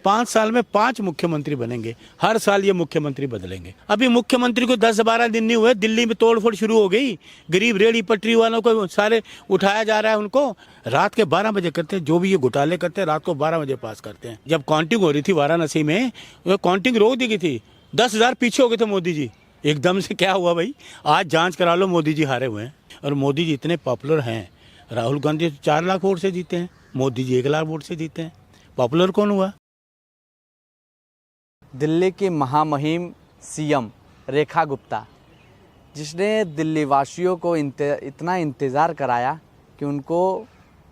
5 साल में 5 मुख्यमंत्री बनेंगे, हर साल ये मुख्यमंत्री बदलेंगे। अभी मुख्यमंत्री को 10-12 दिन नहीं हुए, दिल्ली में तोड़फोड़ शुरू हो गई। गरीब रेहड़ी पटरी वालों को सारे उठाया जा रहा है, उनको रात के 12 बजे करते हैं। जो भी ये घोटाले करते हैं रात को 12 बजे पास करते हैं। जब काउंटिंग हो रही थी वाराणसी में, काउंटिंग रोक दी गई थी, 10,000 पीछे हो गए थे मोदी जी। एकदम से क्या हुआ भाई, आज जांच करा लो, मोदी जी हारे हुए हैं। और मोदी जी इतने पॉपुलर हैं, राहुल गांधी 4 लाख वोट से जीते हैं, मोदी जी 1 लाख वोट से जीते हैं। पॉपुलर कौन हुआ? दिल्ली की महामहिम सीएम रेखा गुप्ता, जिसने दिल्ली वासियों को इतना इंतज़ार कराया कि उनको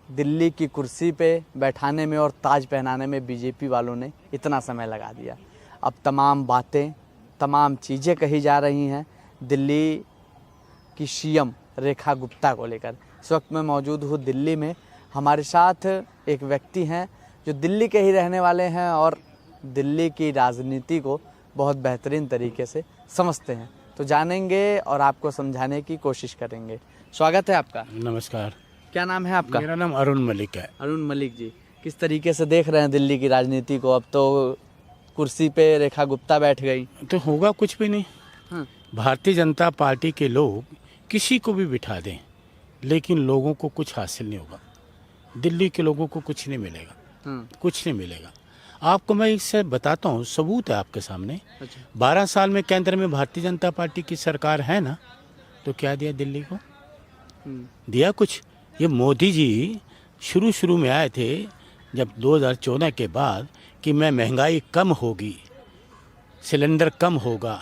दिल्ली की कुर्सी पे बैठाने में और ताज पहनाने में बीजेपी वालों ने इतना समय लगा दिया। अब तमाम बातें, तमाम चीज़ें कही जा रही हैं दिल्ली की सीएम रेखा गुप्ता को लेकर। इस वक्त मैं मौजूद हूँ दिल्ली में। हमारे साथ एक व्यक्ति हैं जो दिल्ली के ही रहने वाले हैं और दिल्ली की राजनीति को बहुत बेहतरीन तरीके से समझते हैं। तो जानेंगे और आपको समझाने की कोशिश करेंगे। स्वागत है आपका। नमस्कार। क्या नाम है आपका? मेरा नाम अरुण मलिक है। अरुण मलिक जी, किस तरीके से देख रहे हैं दिल्ली की राजनीति को? अब तो कुर्सी पे रेखा गुप्ता बैठ गई तो होगा कुछ भी नहीं। हाँ। भारतीय जनता पार्टी के लोग किसी को भी बिठा दें, लेकिन लोगों को कुछ हासिल नहीं होगा। दिल्ली के लोगों को कुछ नहीं मिलेगा। हाँ। कुछ नहीं मिलेगा। आपको मैं इससे बताता हूँ, सबूत है आपके सामने। अच्छा। 12 साल में केंद्र में भारतीय जनता पार्टी की सरकार है ना, तो क्या दिया दिल्ली को? दिया कुछ? ये मोदी जी शुरू में आए थे जब 2014 के बाद कि मैं महंगाई कम होगी, सिलेंडर कम होगा,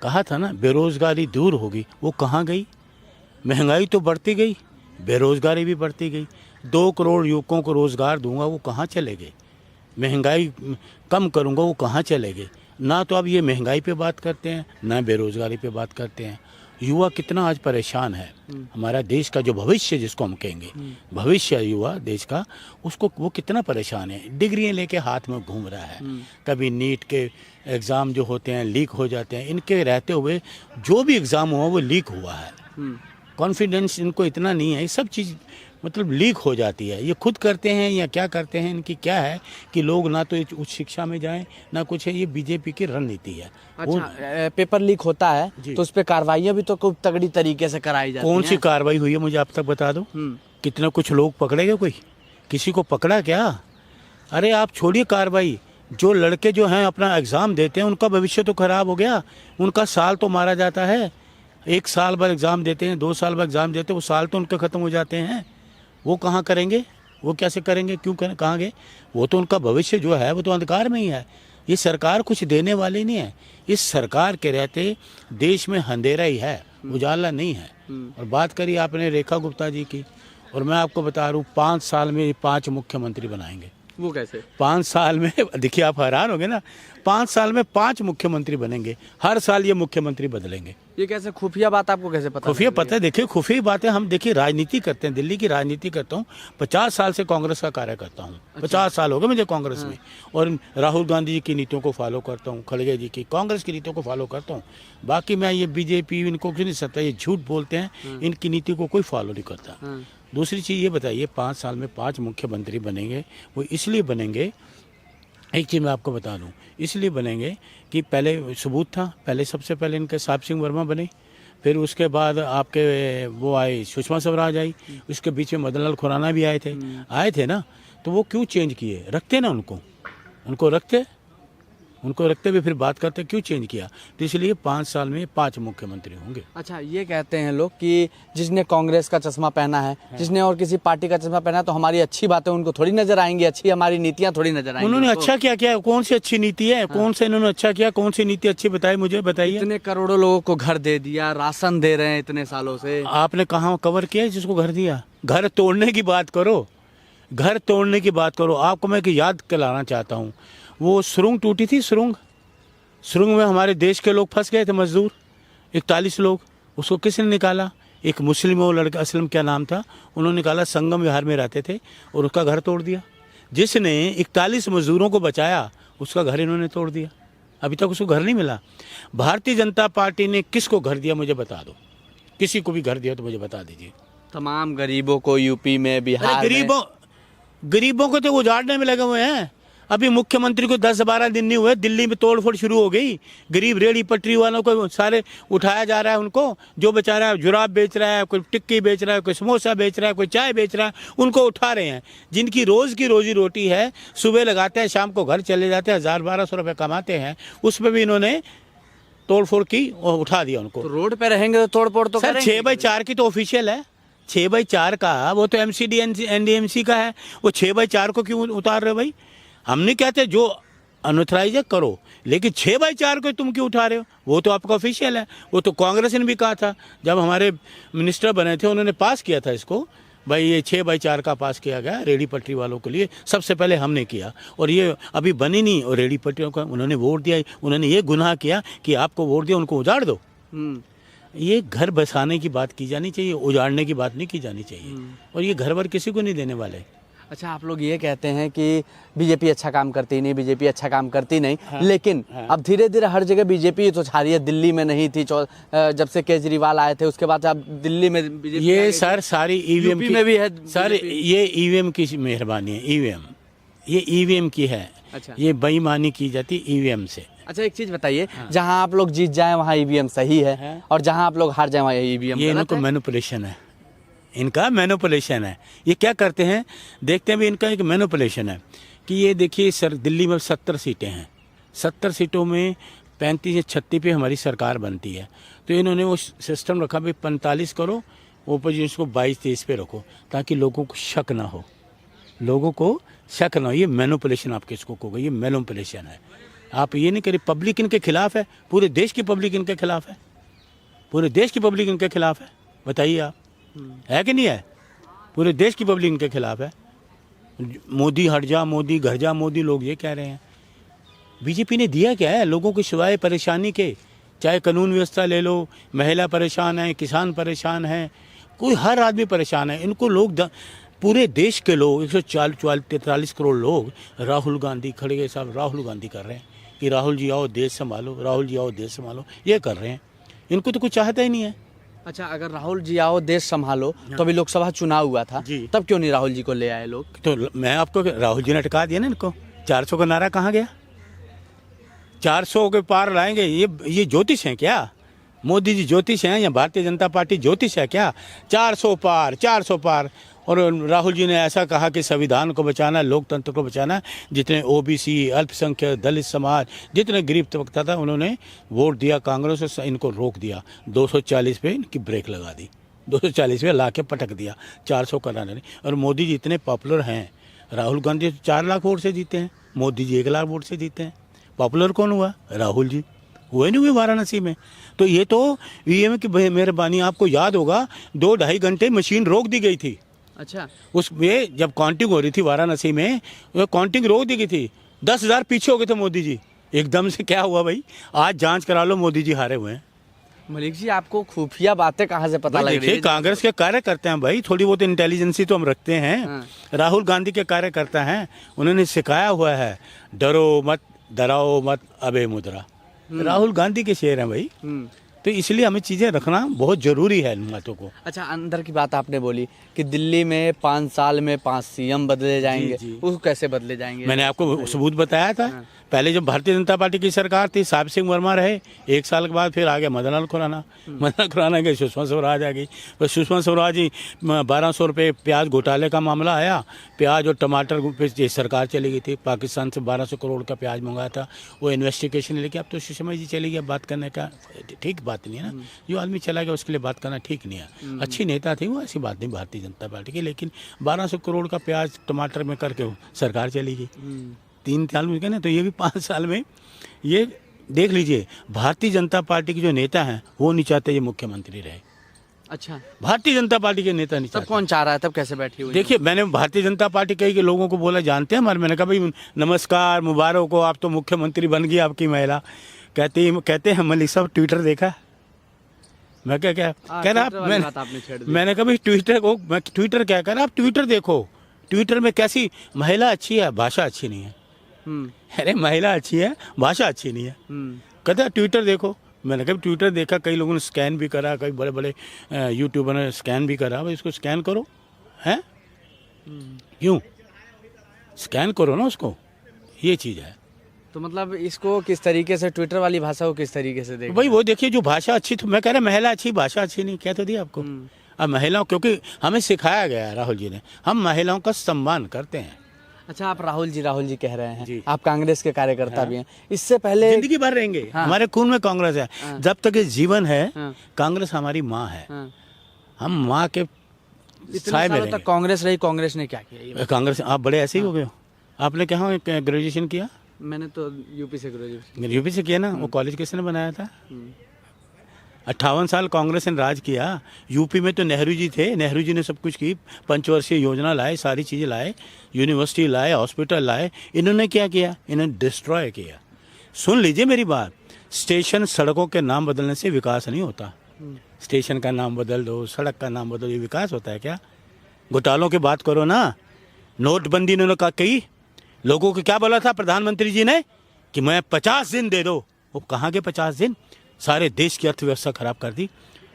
कहा था ना, बेरोजगारी दूर होगी। वो कहाँ गई? महंगाई तो बढ़ती गई, बेरोजगारी भी बढ़ती गई। 2 करोड़ युवकों को रोजगार दूंगा, वो कहाँ चले गए? महंगाई कम करूंगा, वो कहाँ चले गए? ना तो अब ये महंगाई पे बात करते हैं, ना बेरोजगारी पे बात करते हैं। युवा कितना आज परेशान है। हमारा देश का जो भविष्य, जिसको हम कहेंगे भविष्य युवा देश का, उसको वो कितना परेशान है। डिग्रियां लेके हाथ में घूम रहा है। कभी नीट के एग्ज़ाम जो होते हैं लीक हो जाते हैं, इनके रहते हुए जो भी एग्ज़ाम हुआ वो लीक हुआ है। कॉन्फिडेंस इनको इतना नहीं है, ये सब चीज़ मतलब लीक हो जाती है। ये खुद करते हैं या क्या करते हैं, इनकी क्या है कि लोग ना तो उच्च शिक्षा में जाएं ना कुछ है। ये बीजेपी की रणनीति है। अच्छा, पेपर लीक होता है तो उस पर कार्रवाइयाँ भी तो खूब तगड़ी तरीके से कराई जाती हैं। कौन सी कार्रवाई हुई है मुझे आप तक बता दो। कितना कुछ लोग पकड़े गए? कोई किसी को पकड़ा क्या? अरे आप छोड़िए कार्रवाई, जो लड़के जो हैं अपना एग्ज़ाम देते हैं उनका भविष्य तो खराब हो गया। उनका साल तो मारा जाता है। 1 साल बाद एग्ज़ाम देते हैं, 2 साल बाद एग्ज़ाम देते हैं, वो साल तो उनके ख़त्म हो जाते हैं। वो कहाँ करेंगे? वो कैसे करेंगे? क्यों कहाँ गए? वो तो उनका भविष्य जो है वो तो अंधकार में ही है। ये सरकार कुछ देने वाली नहीं है। इस सरकार के रहते देश में अंधेरा ही है, उजाला नहीं है। और बात करी आपने रेखा गुप्ता जी की, और मैं आपको बता रहा हूँ 5 साल में 5 मुख्यमंत्री बनाएंगे। वो कैसे? 5 साल में देखिए, आप हैरान हो गए ना। 5 साल में 5 मुख्यमंत्री बनेंगे, हर साल ये मुख्यमंत्री बदलेंगे। ये कैसे खुफिया बात आपको कैसे पता? खुफिया पता है? देखिए खुफिया बातें हम देखिए राजनीति करते हैं, दिल्ली की राजनीति करता हूँ। 50 साल से कांग्रेस का कार्य करता हूँ। 50 साल हो गए मुझे कांग्रेस में, और राहुल गांधी जी की नीतियों को फॉलो करता हूँ, खड़गे जी की कांग्रेस की नीतियों को फॉलो करता हूँ। बाकी मैं ये बीजेपी इनको क्यों नहीं सकता, ये झूठ बोलते हैं, इनकी नीति को कोई फॉलो नहीं करता। दूसरी चीज़ ये बताइए, 5 साल में 5 मुख्यमंत्री बनेंगे। वो इसलिए बनेंगे, एक चीज़ मैं आपको बता दूं, इसलिए बनेंगे कि पहले सबूत था। पहले सबसे पहले इनके साहब सिंह वर्मा बने, फिर उसके बाद आपके वो आए सुषमा स्वराज आई, उसके बीच में मदन लाल खुराना भी आए थे ना। तो वो क्यों चेंज किए? रखते ना उनको रखते भी फिर बात करते, क्यों चेंज किया? तो इसलिए 5 साल में 5 मुख्यमंत्री होंगे। अच्छा, ये कहते हैं लोग कि जिसने कांग्रेस का चश्मा पहना है, जिसने और किसी पार्टी का चश्मा पहना है, तो हमारी अच्छी बातें उनको थोड़ी नजर आएंगी, अच्छी हमारी नीतियां थोड़ी नजर आएंगी। उन्होंने अच्छा क्या किया? कौन सी अच्छी नीति है? कौन से इन्होंने अच्छा किया? कौन सी नीति अच्छी बताई मुझे, बताइए। इतने करोड़ों लोगों को घर दे दिया, राशन दे रहे हैं इतने सालों से। आपने कहाँ कवर किया है जिसको घर दिया? घर तोड़ने की बात करो, घर तोड़ने की बात करो। आपको मैं याद दिलाना चाहता हूँ, वो सुरंग टूटी थी, सुरंग में हमारे देश के लोग फंस गए थे, मजदूर 41 लोग। उसको किसने निकाला? एक मुस्लिम वो लड़का, असलम क्या नाम था, उन्होंने निकाला। संगम विहार में रहते थे और उसका घर तोड़ दिया। जिसने 41 मजदूरों को बचाया उसका घर इन्होंने तोड़ दिया। अभी तक उसको घर नहीं मिला। भारतीय जनता पार्टी ने किसको घर दिया मुझे बता दो। किसी को भी घर दिया तो मुझे बता दीजिए। तमाम गरीबों को यूपी में, बिहार में। गरीबों को तो उजाड़ने में लगे हुए हैं। अभी मुख्यमंत्री को 10-12 दिन नहीं हुए, दिल्ली में तोड़फोड़ शुरू हो गई। गरीब रेहड़ी पटरी वालों को सारे उठाया जा रहा है, उनको जो बेचारा जुराब बेच रहा है, कोई टिक्की बेच रहा है, कोई समोसा बेच रहा है, कोई चाय बेच रहा है, उनको उठा रहे हैं। जिनकी रोज़ की रोजी रोटी है, सुबह लगाते हैं शाम को घर चले जाते हैं, 1000-1200 रुपये कमाते हैं, उस पर भी इन्होंने तोड़फोड़ की और उठा दिया उनको। तो रोड पे रहेंगे तो तोड़-फोड़ तो सर करेंगे। 6/4 की तो ऑफिशियल है, 6/4 का वो तो MCD NDMC का है, वो 6/4 को क्यों उतार रहे हो भाई? हम नहीं कहते जो अनऑथराइज है करो, लेकिन 6/4 को तुम क्यों उठा रहे हो? वो तो आपका ऑफिशियल है। वो तो कांग्रेस ने भी कहा था, जब हमारे मिनिस्टर बने थे उन्होंने पास किया था इसको, भाई ये 6/4 का पास किया गया रेडी पटरी वालों के लिए, सबसे पहले हमने किया। और ये अभी बनी नहीं, और रेडी पटरियों का उन्होंने वोट दिया, उन्होंने ये गुनाह किया कि आपको वोट दिया उनको उजाड़ दो। ये घर बसाने की बात की जानी चाहिए, उजाड़ने की बात नहीं की जानी चाहिए। और ये घर वर किसी को नहीं देने वाले। अच्छा, आप लोग ये कहते हैं कि बीजेपी अच्छा काम करती नहीं, बीजेपी अच्छा काम करती नहीं, लेकिन अब धीरे धीरे हर जगह बीजेपी तो छा रही है। दिल्ली में नहीं थी जब से केजरीवाल आए थे, उसके बाद अब दिल्ली में बीजेपी ये सर सारी ईवीएम में भी है सर, ये ईवीएम की मेहरबानी है। ईवीएम ये ईवीएम की है। अच्छा। ये बेईमानी की जाती ईवीएम से। अच्छा, एक चीज बताइए, जहां आप लोग जीत जाएं वहां ईवीएम सही है, और जहां आप लोग हार जाएं वहां ईवीएम ये गलत इनको है? मैनिपुलेशन है, इनका मैनिपुलेशन है। ये क्या करते हैं देखते हैं भी, इनका एक मैनिपुलेशन है कि ये देखिए सर, दिल्ली में 70 सीटें हैं, 70 सीटों में 35 या 36 पे हमारी सरकार बनती है। तो इन्होंने वो सिस्टम रखा भी 45 करो, ओपोजिशन को 22-23 पे रखो, ताकि लोगों को शक ना हो, लोगों को शक ना हो। ये मैनिपुलेशन आप किसको कहोगे? ये मैनिपुलेशन है। आप ये नहीं करिए, पब्लिक इनके खिलाफ है, पूरे देश की पब्लिक इनके खिलाफ है, पूरे देश की पब्लिक इनके खिलाफ है। बताइए आप, है कि नहीं है? पूरे देश की पब्लिक इनके खिलाफ है। मोदी हट जा, मोदी घर जा, मोदी लोग ये कह रहे हैं। बीजेपी ने दिया क्या है लोगों को सिवाय परेशानी के? चाहे कानून व्यवस्था ले लो, महिला परेशान है, किसान परेशान है, कोई हर आदमी परेशान है। इनको लोग पूरे देश के लोग 143 करोड़ लोग राहुल गांधी खड़े गए साहब, राहुल गांधी कर रहे हैं कि राहुल जी आओ देश संभालो, राहुल जी आओ देश संभालो, ये कर रहे हैं। इनको तो कुछ चाहता ही नहीं है। अच्छा, अगर राहुल जी आओ देश संभालो, तो अभी लोकसभा चुनाव हुआ था, तब क्यों नहीं राहुल जी को ले आए लोग? तो मैं आपको, राहुल जी ने अटका दिया ना इनको। 400 का नारा कहाँ गया? 400 के पार लाएंगे, ये ज्योतिष है क्या? मोदी जी ज्योतिष हैं या भारतीय जनता पार्टी ज्योतिष है क्या? 400 पार, 400 पार। और राहुल जी ने ऐसा कहा कि संविधान को बचाना, लोकतंत्र को बचाना, जितने OBC, अल्पसंख्यक, दलित समाज, जितने गरीब तबका था, उन्होंने वोट दिया कांग्रेस से, इनको रोक दिया। 240 पे इनकी ब्रेक लगा दी, 240 पे ला के पटक दिया, 400 कराने नहीं। और मोदी जी इतने पॉपुलर हैं, राहुल गांधी 4 लाख वोट से जीते हैं, मोदी जी 1 लाख वोट से जीते हैं। पॉपुलर कौन हुआ? राहुल जी हुए नहीं हुए वाराणसी में। तो ये तो ईवीएम की मेहरबानी। आपको याद होगा 2-2.5 घंटे मशीन रोक दी गई थी। अच्छा, उसमें जब काउंटिंग हो रही थी वाराणसी में, काउंटिंग रोक दी गई थी। 10,000 पीछे हो गए थे मोदी जी एकदम से। क्या हुआ भाई? आज जांच करा लो, मोदी जी हारे हुए हैं। मलिक जी, आपको खुफिया बातें कहाँ से पता लग रही है? देखिए, कांग्रेस के कार्यकर्ता हैं भाई, थोड़ी बहुत इंटेलिजेंसी तो हम रखते हैं। राहुल गांधी के कार्यकर्ता हैं, उन्होंने सिखाया हुआ है, डरो मत, डराओ मत, अबे मुद्रा। राहुल गांधी के शेर हैं भाई। तो इसलिए हमें चीज़ें रखना बहुत ज़रूरी है इन बातों को। अच्छा, अंदर की बात आपने बोली कि दिल्ली में 5 साल में 5 CM बदले जाएंगे। वो कैसे बदले जाएंगे? मैंने आपको सबूत बताया था। पहले जब भारतीय जनता पार्टी की सरकार थी, साहब सिंह वर्मा रहे, 1 साल के बाद फिर आ गया मदन लाल खुराना। मदन लाल खुराना के सुषमा स्वराज आ गई। तो सुषमा स्वराज जी 1200 रुपये प्याज घोटाले का मामला आया, प्याज और टमाटर पे सरकार चली गई थी। पाकिस्तान से 1200 करोड़ का प्याज मंगाया था, वो इन्वेस्टिगेशन लेके अब तो सुषमा जी चली गई। बात करने का ठीक बात नहीं है ना, जो आदमी चला गया उसके लिए बात करना ठीक नहीं है। अच्छी नेता थी वो, ऐसी बात नहीं भारतीय जनता पार्टी की, लेकिन 1200 करोड़ का प्याज टमाटर में करके सरकार चली गई 3 साल में। ना तो ये भी 5 साल में, ये देख लीजिए, भारतीय जनता पार्टी के जो नेता हैं वो नहीं चाहते ये मुख्यमंत्री रहे। अच्छा, भारतीय जनता पार्टी के नेता नहीं तब चाहते। कौन चाह रहा है? तब कैसे बैठी हुई? देखिए, मैंने भारतीय जनता पार्टी के लोगों को बोला, जानते हैं हमारे, मैंने कहा भाई नमस्कार, मुबारक हो, आप तो मुख्यमंत्री बन गई आपकी महिला। कहते हैं मलिक साहब ट्विटर देखा? मैं क्या कह रहा, मैंने कहा भाई ट्विटर को, मैं ट्विटर क्या कह रहा, आप ट्विटर देखो, ट्विटर में कैसी महिला अच्छी है, भाषा अच्छी नहीं है। अरे महिला अच्छी है, भाषा अच्छी नहीं है। कहते ट्विटर देखो। मैंने कहा ट्विटर देखा, कई लोगों ने स्कैन भी करा, कई बड़े बड़े यूट्यूबर ने स्कैन भी करा। भाई इसको स्कैन करो, हैं? क्यों? स्कैन करो ना उसको। ये चीज़ है। तो मतलब इसको किस तरीके से, ट्विटर वाली भाषा को किस तरीके से देख? भाई वो देखिए, जो भाषा अच्छी, तो मैं कह रहा महिला अच्छी, भाषा अच्छी नहीं, कह तो दिया आपको। अब महिलाओं, क्योंकि हमें सिखाया गया है राहुल जी ने, हम महिलाओं का सम्मान करते हैं। अच्छा, आप राहुल जी कह रहे हैं जी। आप कांग्रेस के कार्यकर्ता भी हैं, इससे पहले जिंदगी भर रहेंगे। हाँ। हमारे खून में कांग्रेस है। जब तक ये जीवन है, हाँ। कांग्रेस हमारी माँ है। हाँ। हम माँ के इतने साए में सालों तक रहेंगे। कांग्रेस रही, कांग्रेस ने क्या किया ये? कांग्रेस, आप बड़े ऐसे ही हो गए हो। आपने कहाँ ग्रेजुएशन किया? मैंने तो यूपी से ग्रेजुएशन। यूपी से किया ना। वो कॉलेज किसने बनाया था? 58 साल कांग्रेस ने राज किया। यूपी में तो नेहरू जी थे, नेहरू जी ने सब कुछ की, पंचवर्षीय योजना लाए, सारी चीज़ें लाए, यूनिवर्सिटी लाए, हॉस्पिटल लाए। इन्होंने क्या किया? इन्होंने डिस्ट्रॉय किया। सुन लीजिए मेरी बात, स्टेशन, सड़कों के नाम बदलने से विकास नहीं होता। स्टेशन का नाम बदल दो, सड़क का नाम बदल दो, ये विकास होता है क्या? घोटालों की बात करो ना। नोटबंदी इन्होंने कही, लोगों को क्या बोला था प्रधानमंत्री जी ने कि मैं 50 दिन दे दो। वो कहाँ के 50 दिन? सारे देश की अर्थव्यवस्था खराब कर दी।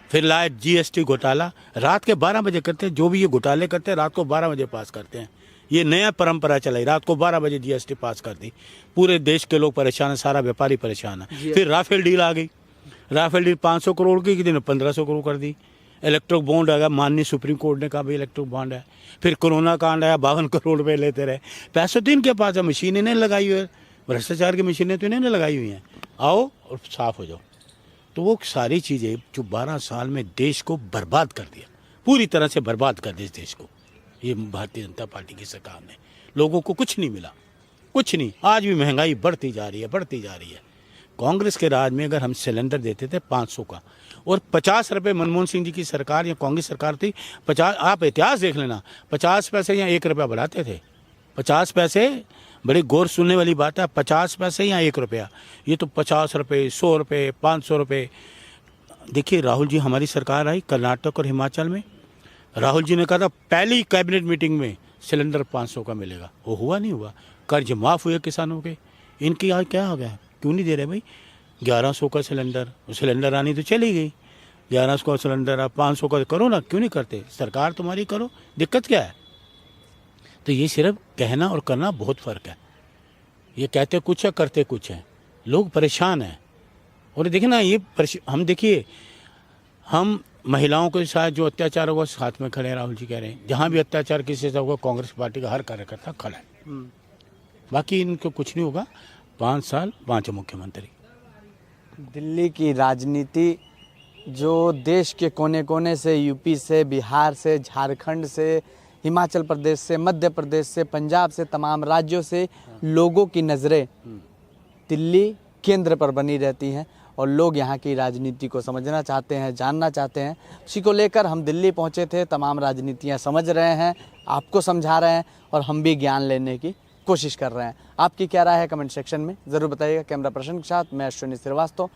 फिर लाए जीएसटी घोटाला, रात के 12 बजे करते हैं। जो भी ये घोटाले करते हैं रात को 12 बजे पास करते हैं। ये नया परंपरा चलाई, रात को 12 बजे जीएसटी पास कर दी। पूरे देश के लोग परेशान है, सारा व्यापारी परेशान है। फिर राफेल डील आ गई। राफेल डील 500 करोड़ की दिन 1500 करोड़ कर दी। इलेक्ट्रिक बॉन्ड आ गया, माननीय सुप्रीम कोर्ट ने कहा भाई इलेक्ट्रिक बॉन्ड है। फिर कोरोना कांड आया, 52 करोड़ रुपए लेते रहे। पैसे तो इनके पास है, मशीनें नहीं लगाई हुई है, भ्रष्टाचार की मशीनें तो इन्होंने लगाई हुई हैं। आओ और साफ हो जाओ। तो वो सारी चीज़ें जो 12 साल में देश को बर्बाद कर दिया, पूरी तरह से बर्बाद कर दिया देश को, ये भारतीय जनता पार्टी की सरकार ने। लोगों को कुछ नहीं मिला, कुछ नहीं। आज भी महंगाई बढ़ती जा रही है, बढ़ती जा रही है। कांग्रेस के राज में अगर हम सिलेंडर देते थे 500 का और 50 रुपये, मनमोहन सिंह जी की सरकार या कांग्रेस सरकार थी, 50, आप इतिहास देख लेना, 50 पैसे या 1 रुपया बढ़ाते थे। 50 पैसे, बड़ी गौर सुनने वाली बात है, 50 पैसे या 1 रुपया। ये तो 50 रुपये, 100 रुपये, 500 रुपये। देखिए राहुल जी, हमारी सरकार आई कर्नाटक और हिमाचल में, राहुल जी ने कहा था पहली कैबिनेट मीटिंग में सिलेंडर 500 का मिलेगा। वो हुआ नहीं हुआ। कर्ज माफ़ हुए किसानों के। इनकी आज क्या हो गया? क्यों नहीं दे रहे भाई? 1100 का सिलेंडर आनी तो चली गई। 1100 का सिलेंडर, आप 500 का करो ना, क्यों नहीं करते? सरकार तुम्हारी करो, दिक्कत क्या है? तो ये सिर्फ कहना और करना बहुत फ़र्क है। ये कहते कुछ है, करते कुछ है। लोग परेशान हैं। और देखिए ना, ये हम देखिए, हम महिलाओं के साथ जो अत्याचार होगा साथ में खड़े हैं। राहुल जी कह रहे हैं जहाँ भी अत्याचार किसी से होगा कांग्रेस पार्टी का हर कार्यकर्ता खड़ा है। बाकी इनको कुछ नहीं होगा। 5 साल 5 मुख्यमंत्री। दिल्ली की राजनीति जो देश के कोने कोने से, यूपी से, बिहार से, झारखंड से, हिमाचल प्रदेश से, मध्य प्रदेश से, पंजाब से, तमाम राज्यों से लोगों की नज़रें दिल्ली केंद्र पर बनी रहती हैं और लोग यहाँ की राजनीति को समझना चाहते हैं, जानना चाहते हैं। इसी को लेकर हम दिल्ली पहुँचे थे। तमाम राजनीतियाँ समझ रहे हैं, आपको समझा रहे हैं और हम भी ज्ञान लेने की कोशिश कर रहे हैं। आपकी क्या राय है कमेंट सेक्शन में ज़रूर बताइएगा। कैमरा पर्सन के साथ मैं अश्विनी श्रीवास्तव।